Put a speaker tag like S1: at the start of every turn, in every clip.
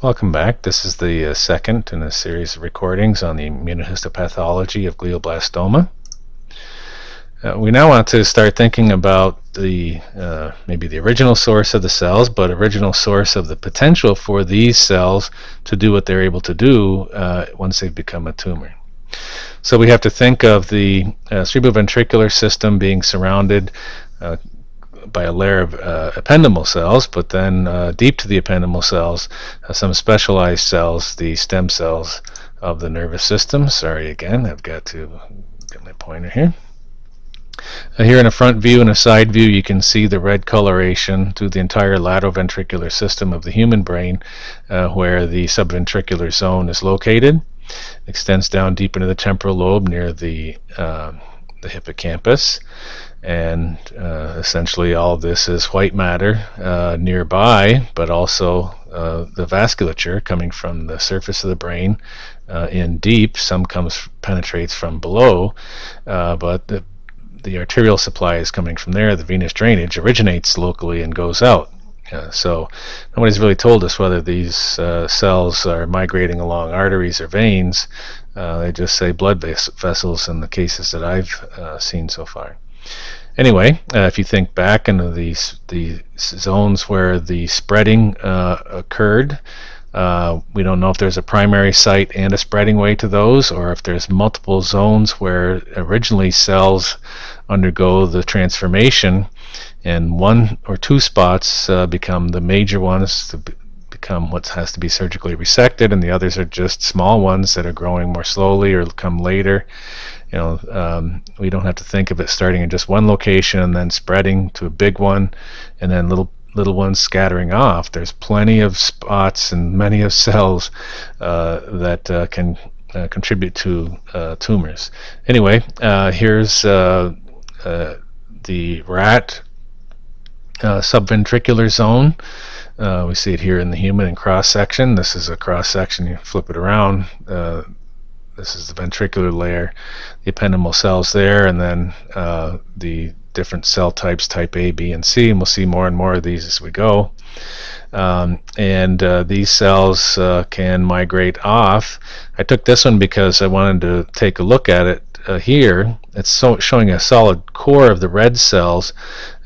S1: Welcome back. This is the second in a series of recordings on the immunohistopathology of glioblastoma. We now want to start thinking about the maybe the original source of the cells, but original source of the potential for these cells to do what they're able to do once they've become a tumor. So we have to think of the cerebroventricular system being surrounded by a layer of ependymal cells, but then deep to the ependymal cells, some specialized cells, the stem cells of the nervous system. Sorry again, I've got to get my pointer here. Here in a front view and a side view, you can see the red coloration through the entire lateral ventricular system of the human brain, where the subventricular zone is located. It extends down deep into the temporal lobe near the hippocampus, and essentially all of this is white matter nearby, but also the vasculature coming from the surface of the brain in deep. Some penetrates from below, but the arterial supply is coming from there. The venous drainage originates locally and goes out. So nobody's really told us whether these cells are migrating along arteries or veins. They just say blood vessels in the cases that I've seen so far. Anyway, if you think back into the zones where the spreading occurred, we don't know if there's a primary site and a spreading way to those, or if there's multiple zones where originally cells undergo the transformation and one or two spots become the major ones to become what has to be surgically resected, and the others are just small ones that are growing more slowly or come later. We don't have to think of it starting in just one location and then spreading to a big one and then little ones scattering off. There's plenty of spots and many of cells that can contribute to tumors. Anyway, here's the rat subventricular zone. We see it here in the human in cross section. This is a cross section. You flip it around. This is the ventricular layer, the ependymal cells there, and then the different cell types, type A, B, and C, and we'll see more and more of these as we go. These cells can migrate off. I took this one because I wanted to take a look at it here. It's showing a solid core of the red cells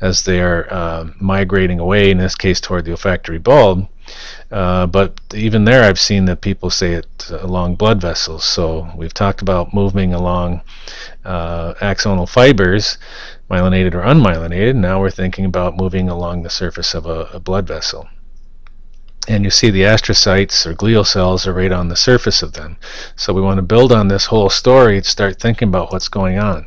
S1: as they are migrating away, in this case toward the olfactory bulb. But even there I've seen that people say it along blood vessels. So we've talked about moving along axonal fibers, myelinated or unmyelinated. Now we're thinking about moving along the surface of a blood vessel. And you see the astrocytes or glial cells are right on the surface of them. So we want to build on this whole story and start thinking about what's going on.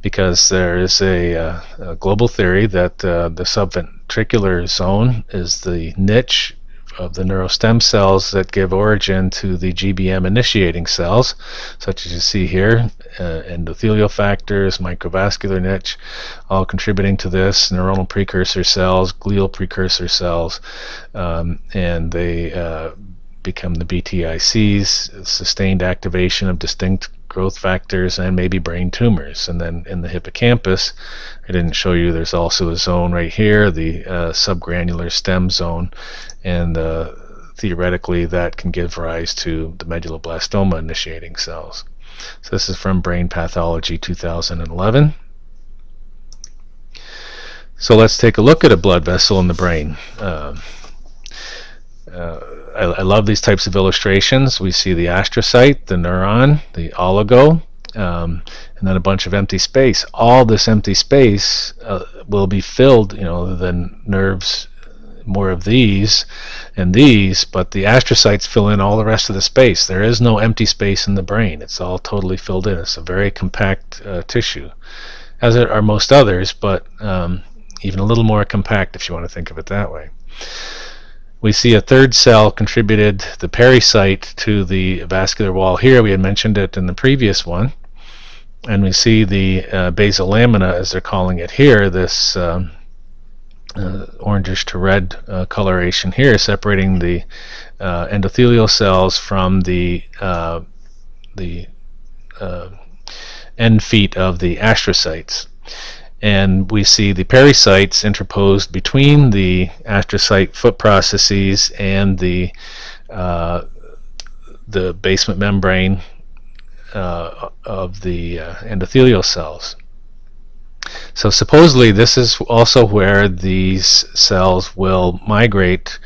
S1: Because there is a global theory that the subventricular zone is the niche of the neurostem cells that give origin to the GBM initiating cells, such as you see here, endothelial factors, microvascular niche, all contributing to this, neuronal precursor cells, glial precursor cells, and they become the BTICs, sustained activation of distinct growth factors, and maybe brain tumors. And then in the hippocampus, I didn't show you, there's also a zone right here, the subgranular stem zone, and theoretically that can give rise to the medulloblastoma initiating cells. So this is from Brain Pathology 2011. So let's take a look at a blood vessel in the brain. I love these types of illustrations. We see the astrocyte, the neuron, the oligo, and then a bunch of empty space. All this empty space will be filled, the nerves, more of these and these, but the astrocytes fill in all the rest of the space. There is no empty space in the brain. It's all totally filled in. It's a very compact tissue, as are most others, but even a little more compact if you want to think of it that way. We see a third cell contributed, the pericyte, to the vascular wall here. We had mentioned it in the previous one. And we see the basal lamina, as they're calling it here, this orangish to red coloration here, separating the endothelial cells from the end feet of the astrocytes. and we see the pericytes interposed between the astrocyte foot processes and the basement membrane of the endothelial cells. So supposedly this is also where these cells will migrate,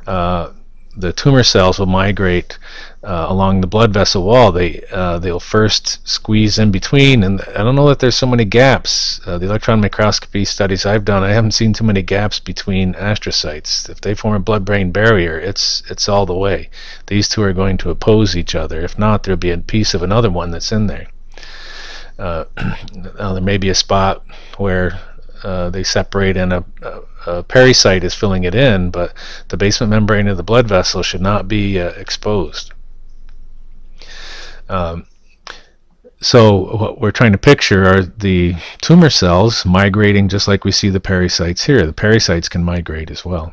S1: the tumor cells will migrate along the blood vessel wall. They'll first squeeze in between, and I don't know that there's so many gaps. The electron microscopy studies I've done, I haven't seen too many gaps between astrocytes. If they form a blood-brain barrier, it's all the way. These two are going to oppose each other. If not, there'll be a piece of another one that's in there. Now there may be a spot where they separate and a pericyte is filling it in, but the basement membrane of the blood vessel should not be exposed. So what we're trying to picture are the tumor cells migrating just like we see the pericytes here. The pericytes can migrate as well.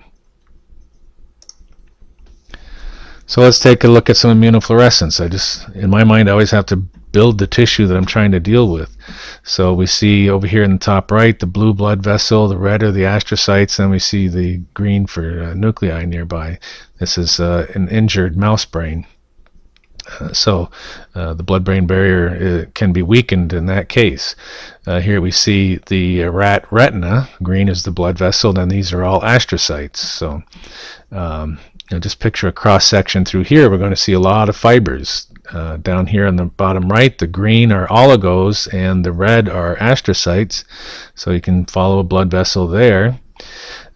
S1: So let's take a look at some immunofluorescence. In my mind, I always have to build the tissue that I'm trying to deal with. So we see over here in the top right the blue blood vessel, the red are the astrocytes, and we see the green for nuclei nearby. This is an injured mouse brain. So the blood-brain barrier can be weakened in that case. Here we see the rat retina. Green is the blood vessel, and these are all astrocytes. So just picture a cross-section through here. We're going to see a lot of fibers. Down here on the bottom right, the green are oligos and the red are astrocytes. So you can follow a blood vessel there.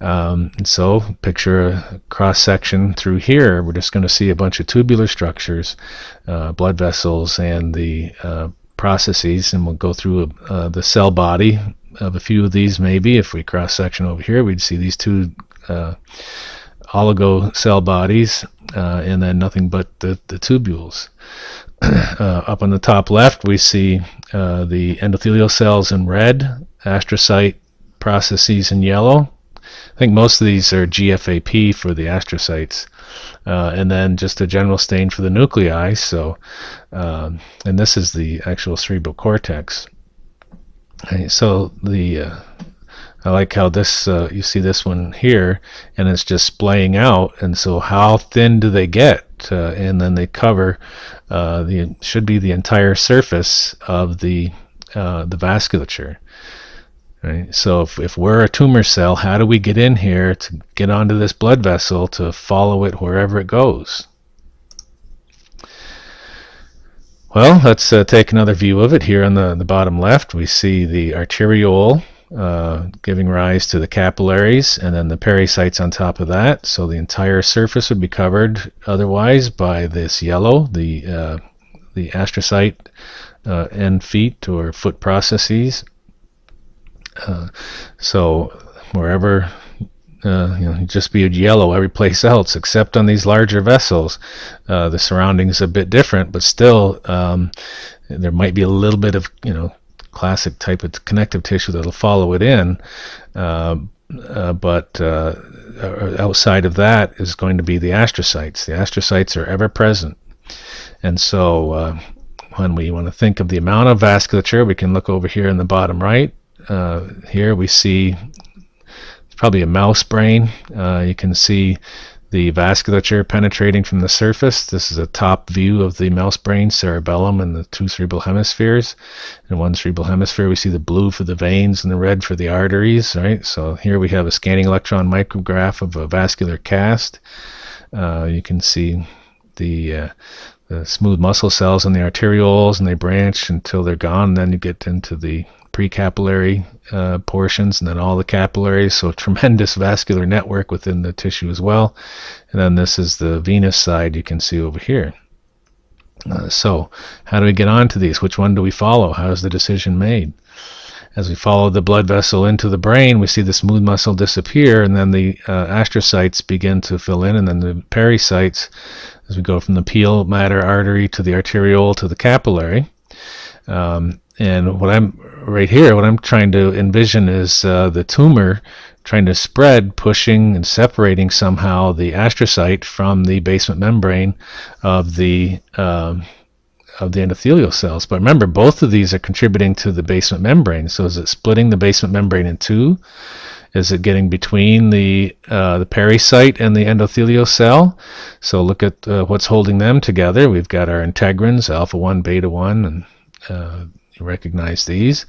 S1: And so picture a cross-section through here. We're just going to see a bunch of tubular structures, blood vessels, and the processes, and we'll go through the cell body of a few of these. Maybe if we cross-section over here, we'd see these two oligo cell bodies, and then nothing but the tubules. Up on the top left, we see the endothelial cells in red, astrocyte processes in yellow. I think most of these are GFAP for the astrocytes, and then just a general stain for the nuclei. So, and this is the actual cerebral cortex. Okay, so I like how this you see this one here, and it's just splaying out. And so, how thin do they get? And then they cover should be the entire surface of the vasculature. Right? So if we're a tumor cell, how do we get in here to get onto this blood vessel to follow it wherever it goes? Well, let's take another view of it. Here on the bottom left, we see the arteriole giving rise to the capillaries, and then the pericytes on top of that. So the entire surface would be covered otherwise by this yellow, the astrocyte end feet or foot processes. So wherever just be yellow every place else except on these larger vessels. The surroundings are a bit different, but still there might be a little bit of classic type of connective tissue that'll follow it in, but outside of that is going to be the astrocytes. The astrocytes are ever present, and so when we want to think of the amount of vasculature, we can look over here in the bottom right. Here we see it's probably a mouse brain. You can see the vasculature penetrating from the surface. This is a top view of the mouse brain, cerebellum, and the two cerebral hemispheres. In one cerebral hemisphere, we see the blue for the veins and the red for the arteries. Right. So here we have a scanning electron micrograph of a vascular cast. You can see the smooth muscle cells in the arterioles, and they branch until they're gone. And then you get into the precapillary portions, and then all the capillaries. So a tremendous vascular network within the tissue as well. And then this is the venous side you can see over here. So how do we get onto these? Which one do we follow? How is the decision made? As we follow the blood vessel into the brain, we see the smooth muscle disappear, and then the astrocytes begin to fill in, and then the pericytes, as we go from the peel matter artery to the arteriole to the capillary. And what I'm trying to envision is the tumor trying to spread, pushing and separating somehow the astrocyte from the basement membrane of the endothelial cells. But remember, both of these are contributing to the basement membrane. So is it splitting the basement membrane in two? Is it getting between the pericyte and the endothelial cell? So look at what's holding them together. We've got our integrins, alpha 1, beta 1, and you recognize these.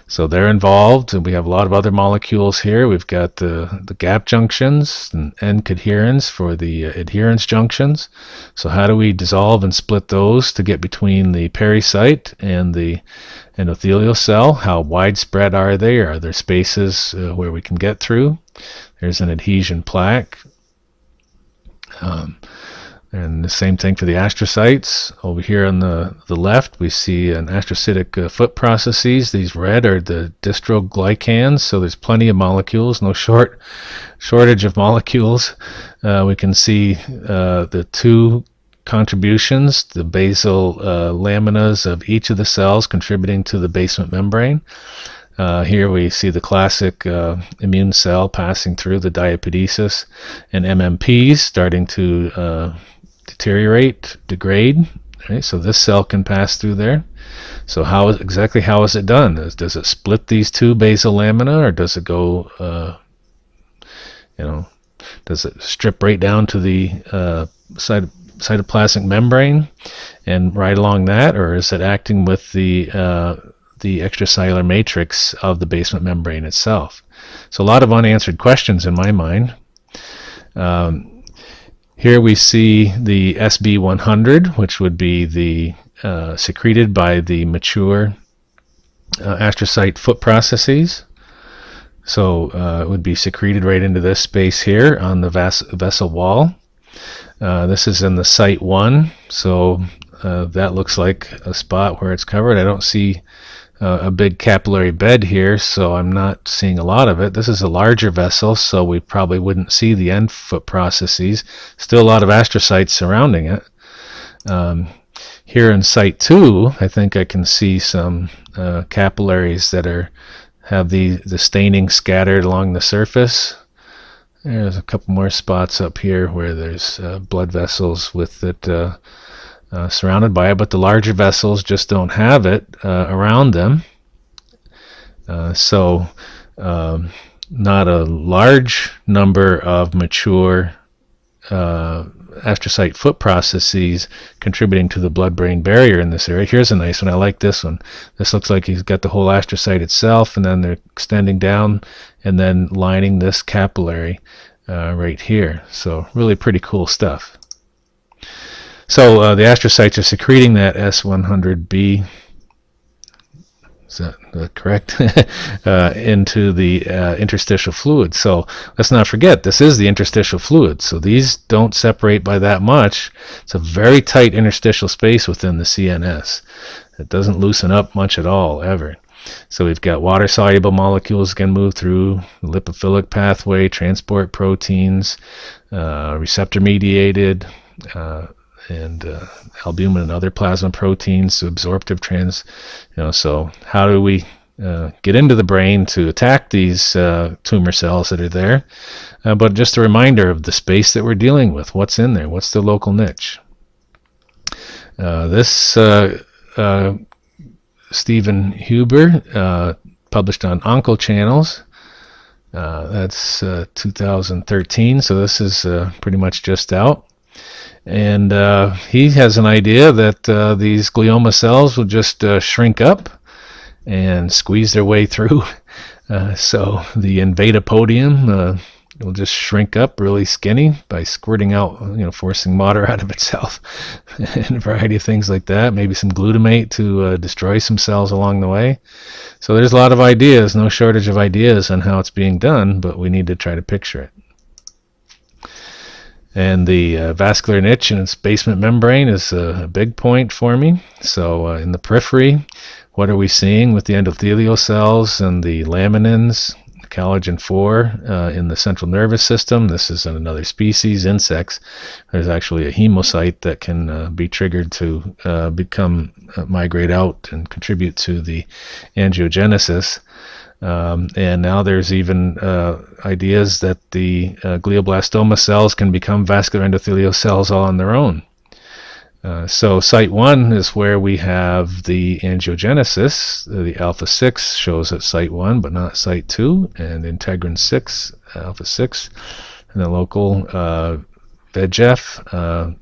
S1: So they're involved, and we have a lot of other molecules here. We've got the gap junctions and end-coherence for the adherence junctions. So how do we dissolve and split those to get between the pericyte and the endothelial cell? How widespread are they? Are there spaces where we can get through? There's an adhesion plaque. And the same thing for the astrocytes. Over here on the left, we see an astrocytic foot processes. These red are the dystroglycans, so there's plenty of molecules, no shortage of molecules. We can see the two contributions, the basal laminas of each of the cells contributing to the basement membrane. Here we see the classic immune cell passing through the diapedesis, and MMPs starting to deteriorate, degrade. Right? So this cell can pass through there. So how is it done? Does it split these two basal lamina, or does it go, does it strip right down to the cytoplasmic membrane and right along that, or is it acting with the extracellular matrix of the basement membrane itself? So a lot of unanswered questions in my mind. Here we see the SB100, which would be the secreted by the mature astrocyte foot processes. So it would be secreted right into this space here on the vessel wall. This is in the site 1, so that looks like a spot where it's covered. I don't see a big capillary bed here, so I'm not seeing a lot of it. This is a larger vessel, so we probably wouldn't see the end foot processes. Still a lot of astrocytes surrounding it. Here in site 2, I think I can see some capillaries that have the staining scattered along the surface. There's a couple more spots up here where there's blood vessels with it surrounded by it, but the larger vessels just don't have it around them. So not a large number of mature astrocyte foot processes contributing to the blood-brain barrier in this area. Here's a nice one. I like this one. This looks like he's got the whole astrocyte itself, and then they're extending down and then lining this capillary right here. So really pretty cool stuff. So the astrocytes are secreting that S100B, is that correct? Into the interstitial fluid. So let's not forget, this is the interstitial fluid. So these don't separate by that much. It's a very tight interstitial space within the CNS. It doesn't loosen up much at all, ever. So we've got water-soluble molecules can move through the lipophilic pathway, transport proteins, receptor-mediated, and albumin and other plasma proteins, absorptive so how do we get into the brain to attack these tumor cells that are there? But just a reminder of the space that we're dealing with. What's in there? What's the local niche? This Stephen Huber published on Oncochannels. That's 2013, so this is pretty much just out. And he has an idea that these glioma cells will just shrink up and squeeze their way through. So the invadopodium will just shrink up really skinny by squirting out, forcing water out of itself, and a variety of things like that. Maybe some glutamate to destroy some cells along the way. So there's a lot of ideas, no shortage of ideas on how it's being done, but we need to try to picture it. And the vascular niche in its basement membrane is a big point for me. So in the periphery, what are we seeing with the endothelial cells and the laminins, collagen 4 in the central nervous system? This is another species, insects. There's actually a hemocyte that can be triggered to migrate out and contribute to the angiogenesis. And now there's even ideas that the glioblastoma cells can become vascular endothelial cells all on their own. So site 1 is where we have the angiogenesis. The alpha 6 shows at site 1 but not site 2, and integrin 6, alpha 6, and the local VEGF